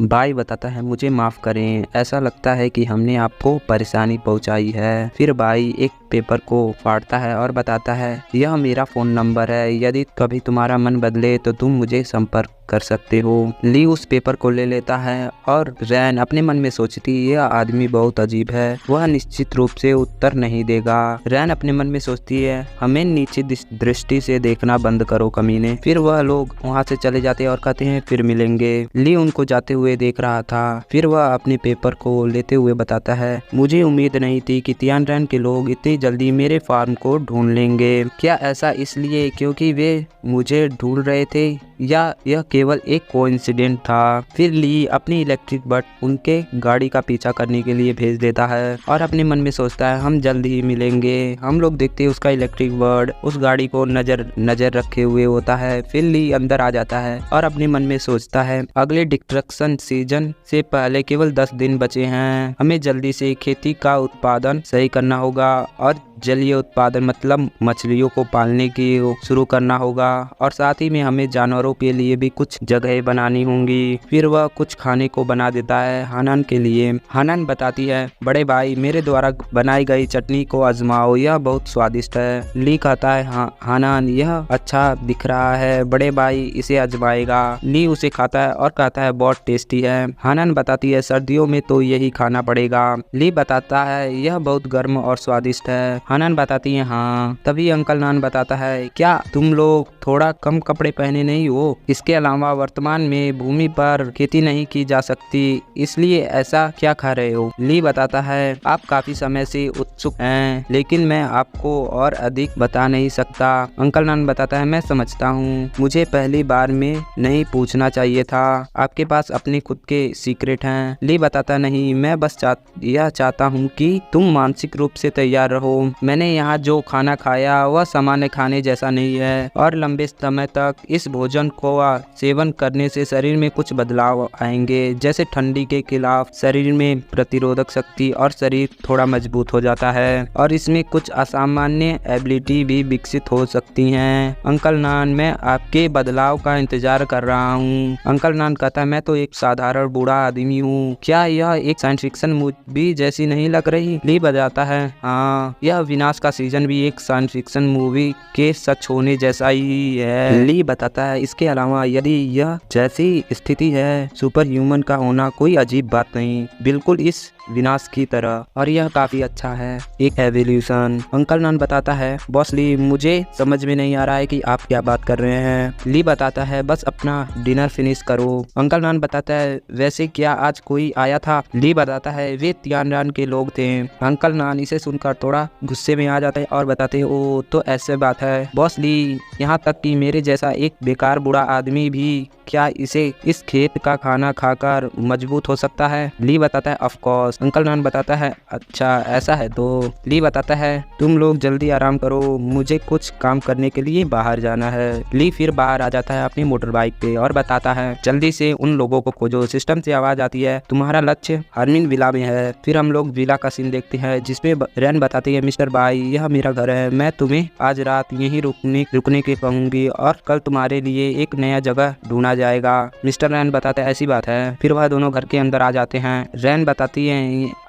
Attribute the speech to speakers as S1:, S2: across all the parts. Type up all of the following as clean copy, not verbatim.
S1: By बताता है, मुझे माफ़ करें, ऐसा लगता है कि हमने आपको परेशानी पहुंचाई है। फिर बाई एक पेपर को फाड़ता है और बताता है, यह मेरा फ़ोन नंबर है, यदि कभी तुम्हारा मन बदले तो तुम मुझे संपर्क कर सकते हो। ली उस पेपर को ले लेता है और रैन अपने मन में सोचती, यह आदमी बहुत अजीब है, वह निश्चित रूप से उत्तर नहीं देगा। रैन अपने मन में सोचती है, हमें नीचे दृष्टि से देखना बंद करो कमीने। फिर वह लोग वहाँ से चले जाते हैं और कहते हैं फिर मिलेंगे। ली उनको जाते हुए देख रहा था। फिर वह अपने पेपर को लेते हुए बताता है, मुझे उम्मीद नहीं थी कि तियानरैन के लोग इतनी जल्दी मेरे फार्म को ढूंढ लेंगे। क्या ऐसा इसलिए क्योंकि वे मुझे ढूंढ रहे थे या यह केवल एक कोइंसिडेंट था? फिर ली अपनी इलेक्ट्रिक बट उनके गाड़ी का पीछा करने के लिए भेज देता है और अपने मन में सोचता है, हम जल्द ही मिलेंगे। हम लोग देखते हैं उसका इलेक्ट्रिक बर्ड उस गाड़ी को नजर रखे हुए होता है। फिर ली अंदर आ जाता है और अपने मन में सोचता है, अगले डिस्ट्रक्शन सीजन से पहले केवल 10 दिन बचे हैं, हमें जल्दी से खेती का उत्पादन सही करना होगा और जलीय उत्पादन मतलब मछलियों को पालने की शुरू करना होगा और साथ ही में हमें जानवरों के लिए भी कुछ जगह बनानी होंगी। फिर वह कुछ खाने को बना देता है हानान के लिए। हानान बताती है, बड़े भाई मेरे द्वारा बनाई गई चटनी को आजमाओ, यह बहुत स्वादिष्ट है। ली कहता है, हाँ हानान यह अच्छा दिख रहा है, बड़े भाई इसे आजमाएगा। ली उसे खाता है और कहता है बहुत टेस्टी है। हानान बताती है, सर्दियों में तो यही खाना पड़ेगा। ली बताता है, यह बहुत गर्म और स्वादिष्ट है। हानान बताती है, हाँ। तभी अंकल नान बताता है, क्या तुम लोग थोड़ा कम कपड़े पहने नहीं हो? इसके अलावा वर्तमान में भूमि पर खेती नहीं की जा सकती, इसलिए ऐसा क्या खा रहे हो? ली बताता है, आप काफी समय से उत्सुक हैं, लेकिन मैं आपको और अधिक बता नहीं सकता। अंकल नान बताता है, मैं समझता हूँ, मुझे पहली बार में नहीं पूछना चाहिए था, आपके पास अपने खुद के सीक्रेट हैं। ली बताता, नहीं, मैं बस यह चाहता हूँ कि तुम मानसिक रूप से तैयार रहो। मैंने यहाँ जो खाना खाया वह सामान्य खाने जैसा नहीं है और लंबे समय तक इस भोजन को सेवन करने से शरीर में कुछ बदलाव आएंगे, जैसे ठंडी के खिलाफ शरीर में प्रतिरोधक शक्ति और शरीर थोड़ा मजबूत हो जाता है और इसमें कुछ असामान्य एबिलिटी भी विकसित हो सकती हैं। अंकल नान, मैं आपके बदलाव का इंतजार कर रहा हूँ। अंकल नान कहता है, मैं तो एक साधारण बूढ़ा आदमी हूँ, क्या यह एक साइंस फिक्शन मूवी जैसी नहीं लग रही? ली बजाता है, हाँ, यह विनाश का सीजन भी एक साइंस फिक्शन मूवी के सच होने जैसा ही है। ली बताता है, इसके अलावा यदि यह जैसी स्थिति है, सुपर ह्यूमन का होना कोई अजीब बात नहीं, बिल्कुल इस विनाश की तरह, और यह काफी अच्छा है, एक एवोल्यूशन। अंकल नान बताता है, बॉस ली, मुझे समझ में नहीं आ रहा है कि आप क्या बात कर रहे हैं। ली बताता है, बस अपना डिनर फिनिश करो। अंकल नान बताता है, वैसे क्या आज कोई आया था? ली बताता है, वे तियानरैन के लोग थे। अंकल नान इसे सुनकर थोड़ा गुस्से में आ जाते हैं और बताते हैं, ओ तो ऐसे बात है बॉस ली, यहाँ तक कि मेरे जैसा एक बेकार बूढ़ा आदमी भी क्या इस खेत का खाना खाकर मजबूत हो सकता है? ली बताता है, ऑफ कोर्स। अंकल नान बताता है, अच्छा ऐसा है तो। ली बताता है, तुम लोग जल्दी आराम करो, मुझे कुछ काम करने के लिए बाहर जाना है। ली फिर बाहर आ जाता है अपनी मोटर बाइक पे और बताता है, जल्दी से उन लोगों को खोजो। सिस्टम से आवाज आती है, तुम्हारा लक्ष्य हार्मिन विला में है। फिर हम लोग विला का सीन देखते हैं जिसमें रैन बताती है, मिस्टर बाई यह मेरा घर है, मैं तुम्हें आज रात यहीं रुकने के कहूंगी और कल तुम्हारे लिए एक नया जगह ढूंढा जाएगा। मिस्टर रैन बताते हैं, ऐसी बात है। फिर वह दोनों घर के अंदर आ जाते हैं। रैन बताती है,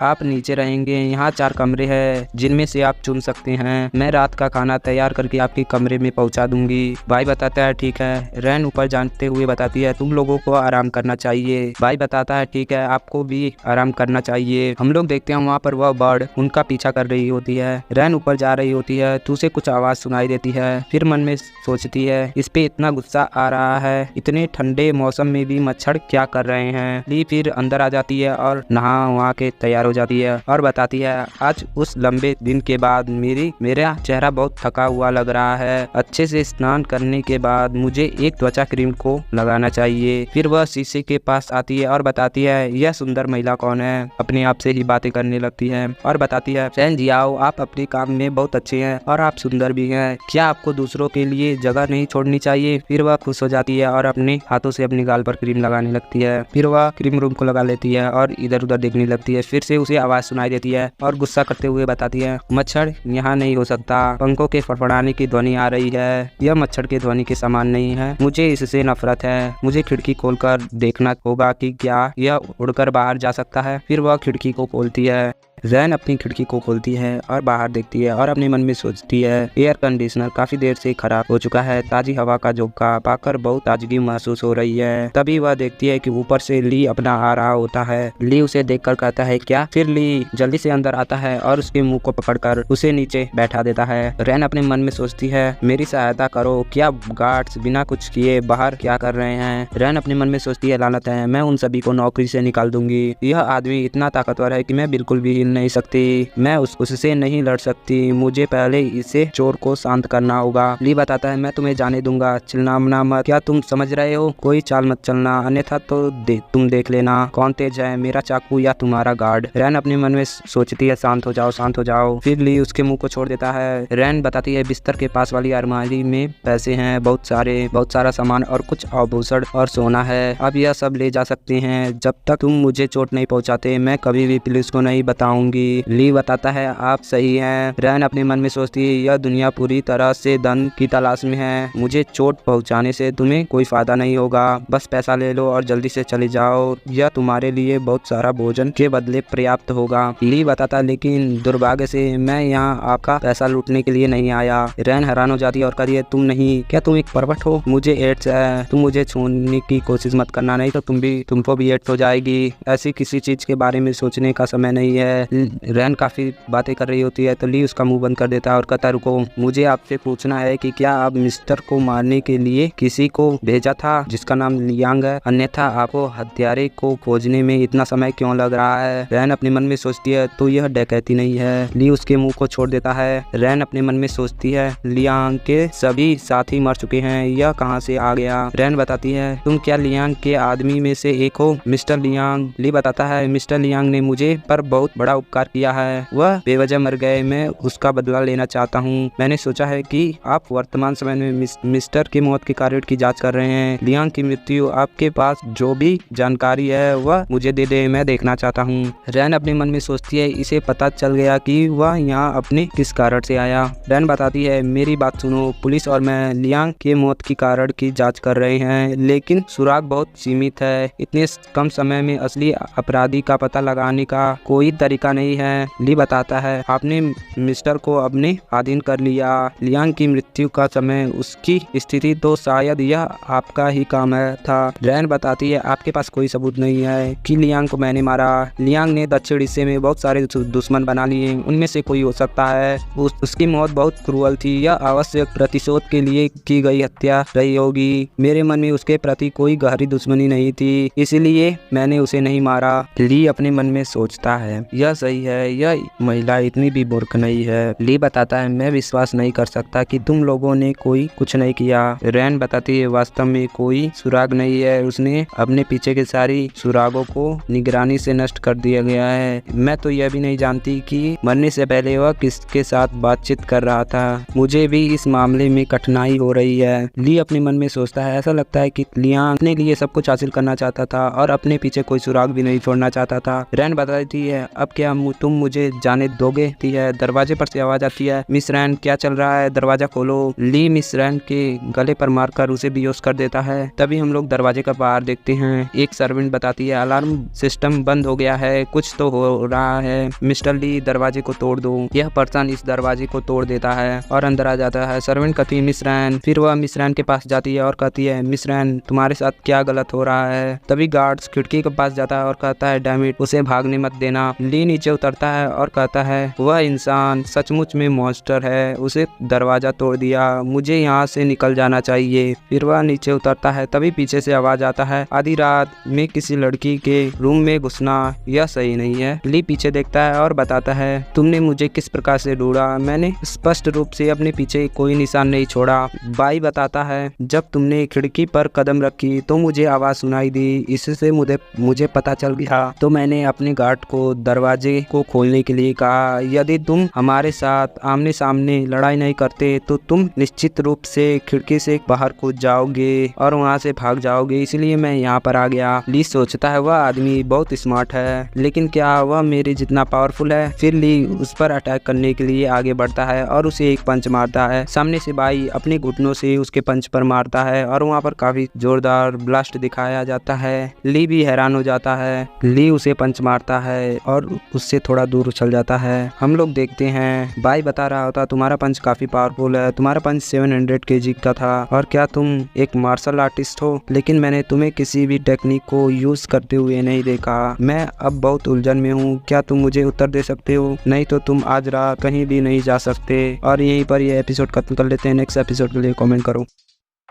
S1: आप नीचे रहेंगे, यहाँ 4 कमरे हैं जिनमें से आप चुन सकते हैं, मैं रात का खाना तैयार करके आपके कमरे में पहुँचा दूंगी। भाई बताता है, ठीक है। रैन ऊपर जानते हुए बताती है, तुम लोगों को आराम करना चाहिए। भाई बताता है, ठीक है, आपको भी आराम करना चाहिए। हम लोग देखते हैं वहाँ पर वह बर्ड उनका पीछा कर रही होती है। रैन ऊपर जा रही होती है तो उसे कुछ आवाज सुनाई देती है। फिर मन में सोचती है, इस पे इतना गुस्सा आ रहा है, इतने ठंडे मौसम में भी मच्छर क्या कर रहे हैं। ली फिर अंदर आ जाती है और नहा वहाँ के तैयार हो जाती है और बताती है, आज उस लंबे दिन के बाद मेरा चेहरा बहुत थका हुआ लग रहा है, अच्छे से स्नान करने के बाद मुझे एक त्वचा क्रीम को लगाना चाहिए। फिर वह शीशे के पास आती है और बताती है, यह सुंदर महिला कौन है? अपने आप से ही बातें करने लगती है और बताती है, फैन जियाओ, आप अपने काम में बहुत अच्छे हैं और आप सुंदर भी हैं, क्या आपको दूसरों के लिए जगह नहीं छोड़नी चाहिए? फिर वह खुश हो जाती है और और अपने हाथों से अपने गाल पर क्रीम लगाने लगती है। फिर वह क्रीम रूम को लगा लेती है और इधर उधर देखने लगती है। फिर से उसे आवाज सुनाई देती है और गुस्सा करते हुए बताती है, मच्छर यहाँ नहीं हो सकता, पंखों के फड़फड़ाने की ध्वनि आ रही है, यह मच्छर के ध्वनि के समान नहीं है, मुझे इससे नफरत है, मुझे खिड़की खोलकर देखना होगा कि क्या यह उड़कर बाहर जा सकता है। फिर वह खिड़की को खोलती है। रैन अपनी खिड़की को खोलती है और बाहर देखती है और अपने मन में सोचती है, एयर कंडीशनर काफी देर से खराब हो चुका है, ताजी हवा का झोंका पाकर बहुत ताजगी महसूस हो रही है। तभी वह देखती है कि ऊपर से ली अपना आ रहा होता है। ली उसे देखकर कहता है, क्या? फिर ली जल्दी से अंदर आता है और उसके मुंह को पकड़कर उसे नीचे बैठा देता है। रैन अपने मन में सोचती है, मेरी सहायता करो, क्या गार्ड्स बिना कुछ किए बाहर क्या कर रहे हैं? रैन अपने मन में सोचती है, लानत है, मैं उन सभी को नौकरी से निकाल दूंगी। यह आदमी इतना ताकतवर है कि मैं बिल्कुल भी नहीं सकती, मैं उससे नहीं लड़ सकती, मुझे पहले इसे चोर को शांत करना होगा। ली बताता है, मैं तुम्हें जाने दूंगा, चिल्लाना मत, क्या तुम समझ रहे हो? कोई चाल मत चलना, अन्यथा तो तुम देख लेना कौन तेज है, मेरा चाकू या तुम्हारा गार्ड। रैन अपने मन में सोचती है, शांत हो जाओ, शांत हो जाओ। फिर ली उसके मुंह को छोड़ देता है। रैन बताती है, बिस्तर के पास वाली अलमारी में पैसे हैं, बहुत सारा सामान और कुछ आभूषण और सोना है, अब यह सब ले जा सकते हैं, जब तक तुम मुझे चोट नहीं पहुंचाते मैं कभी भी पुलिस को नहीं बताऊंगी। ली बताता है, आप सही हैं। रैन अपने मन में सोचती है, यह दुनिया पूरी तरह से धन की तलाश में है, मुझे चोट पहुंचाने से तुम्हें कोई फायदा नहीं होगा, बस पैसा ले लो और जल्दी से चले जाओ, यह तुम्हारे लिए बहुत सारा भोजन के बदले पर्याप्त होगा। ली बताता, लेकिन दुर्भाग्य से मैं यहाँ आपका पैसा लूटने के लिए नहीं आया। रैन हैरान हो जाती है और कहती है, तुम नहीं, क्या तुम एक परवट हो? मुझे एड्स है, तुम मुझे छूने की कोशिश मत करना, नहीं तो तुमको भी एड्स हो जाएगी। ऐसी किसी चीज के बारे में सोचने का समय नहीं है। रैन काफी बातें कर रही होती है तो ली उसका मुंह बंद कर देता है और कहता, रुको, मुझे आपसे पूछना है कि क्या आप मिस्टर को मारने के लिए किसी को भेजा था जिसका नाम लियांग है, अन्यथा आपको हत्यारे को खोजने में इतना समय क्यों लग रहा है? रैन अपने मन में सोचती है, तो यह डकैती नहीं है। ली उसके मुंह को छोड़ देता है। रैन अपने मन में सोचती है, लियांग के सभी साथी मर चुके हैं, यह कहां से आ गया? रैन बताती है, तुम क्या लियांग के आदमी में से एक हो? Mister Liang. ली बताता है, मिस्टर लियांग ने मुझे पर बहुत बड़ा उपकार किया है, वह बेवजह मर गए, मैं उसका बदला लेना चाहता हूँ। मैंने सोचा है कि आप वर्तमान समय में मिस्टर के मौत के कारण की जांच कर रहे हैं, लियांग की मृत्यु, आपके पास जो भी जानकारी है वह मुझे दे दे, मैं देखना चाहता हूँ। रैन अपने मन में सोचती है, इसे पता चल गया कि वह यहाँ अपने किस कारण से आया। रैन बताती है, मेरी बात सुनो, पुलिस और मैं लियांग के मौत के कारण की जांच कर रहे हैं, लेकिन सुराग बहुत सीमित है, इतने कम समय में असली अपराधी का पता लगाने का कोई तरीका नहीं है। ली बताता है, आपने मिस्टर को अपने अधीन कर लिया, लियांग की मृत्यु का समय, उसकी स्थिति, तो शायद यह आपका ही काम है था। रैन बताती है, आपके पास कोई सबूत नहीं है कि लियांग को मैंने मारा। लियांग ने दक्षिण हिस्से में बहुत सारे दुश्मन बना लिए, उनमें से कोई हो सकता है उसकी मौत बहुत क्रूअल थी, यह आवश्यक प्रतिशोध के लिए की गई हत्या रही होगी, मेरे मन में उसके प्रति कोई गहरी दुश्मनी नहीं थी, इसलिए मैंने उसे नहीं मारा। ली अपने मन में सोचता है, यह सही है, यह महिला इतनी भी मूर्ख नहीं है। ली बताता है, मैं विश्वास नहीं कर सकता कि तुम लोगों ने कोई कुछ नहीं किया। रैन बताती है, वास्तव में कोई सुराग नहीं है, उसने अपने पीछे के सारी सुरागों को निगरानी से नष्ट कर दिया गया है, मैं तो यह भी नहीं जानती कि मरने से पहले वह किसके साथ बातचीत कर रहा था, मुझे भी इस मामले में कठिनाई हो रही है। ली अपने मन में सोचता है, ऐसा लगता है कि लियांग अपने लिए सब कुछ हासिल करना चाहता था और अपने पीछे कोई सुराग भी नहीं छोड़ना चाहता था। रैन बताती है, अब क्या तुम मुझे जाने दोगे? दरवाजे पर से आवाज आती है, मिस रैन, क्या चल रहा है, दरवाजा खोलो। ली मिस रैन के गले पर मारकर उसे बेहोश कर देता है। तभी हम लोग दरवाजे का बाहर देखते हैं, एक सर्वेंट बताती है, अलार्म सिस्टम बंद हो गया है, कुछ तो हो रहा है, मिस्टर ली दरवाजे को तोड़ दो। यह पर्सन इस दरवाजे को तोड़ देता है और अंदर आ जाता है। सर्वेंट कहती है, मिस रैन। फिर वह मिस रैन के पास जाती है और कहती है, मिस रैन, तुम्हारे साथ क्या गलत हो रहा है? तभी गार्ड्स खिड़की के पास जाता है और कहता है, डैम इट, उसे भागने मत देना। ली नीचे उतरता है और कहता है, वह इंसान सचमुच में मॉन्स्टर है, उसे दरवाजा तोड़ दिया, मुझे यहाँ से निकल जाना चाहिए। फिर वह नीचे उतरता है, तभी पीछे से आवाज आता है, आधी रात में किसी लड़की के रूम में घुसना यह सही नहीं है। ली पीछे देखता है और बताता है, तुमने मुझे किस प्रकार से ढूंढा? मैंने स्पष्ट रूप से अपने पीछे कोई निशान नहीं छोड़ा। बाई बताता है, जब तुमने खिड़की पर कदम रखी तो मुझे आवाज सुनाई दी, इससे मुझे पता चल गया, तो मैंने अपने गार्ड को दरवाजे दरवाजे को खोलने के लिए कहा। यदि तुम हमारे साथ आमने सामने लड़ाई नहीं करते तो तुम निश्चित रूप से खिड़की से बाहर कूद जाओगे और वहाँ से भाग जाओगे, इसलिए मैं यहाँ पर आ गया। ली सोचता है वह आदमी बहुत स्मार्ट है, लेकिन क्या वह मेरे जितना पावरफुल है? फिर ली उस पर अटैक करने के लिए आगे बढ़ता है और उसे एक पंच मारता है। सामने से बाई अपने घुटनों से उसके पंच पर मारता है और वहाँ पर काफी जोरदार ब्लास्ट दिखाया जाता है। ली भी हैरान हो जाता है। ली उसे पंच मारता है और उससे थोड़ा दूर उछल जाता है। हम लोग देखते हैं बाई बता रहा होता तुम्हारा पंच काफी पावरफुल है, तुम्हारा पंच 700 kg का था और क्या तुम एक मार्शल आर्टिस्ट हो? लेकिन मैंने तुम्हें किसी भी टेक्निक को यूज करते हुए नहीं देखा। मैं अब बहुत उलझन में हूँ, क्या तुम मुझे उत्तर दे सकते हो? नहीं तो तुम आज रात कहीं भी नहीं जा सकते। और यहीं पर ये एपिसोड खत्म कर लेते हैं। नेक्स्ट एपिसोड के लिए कमेंट करो।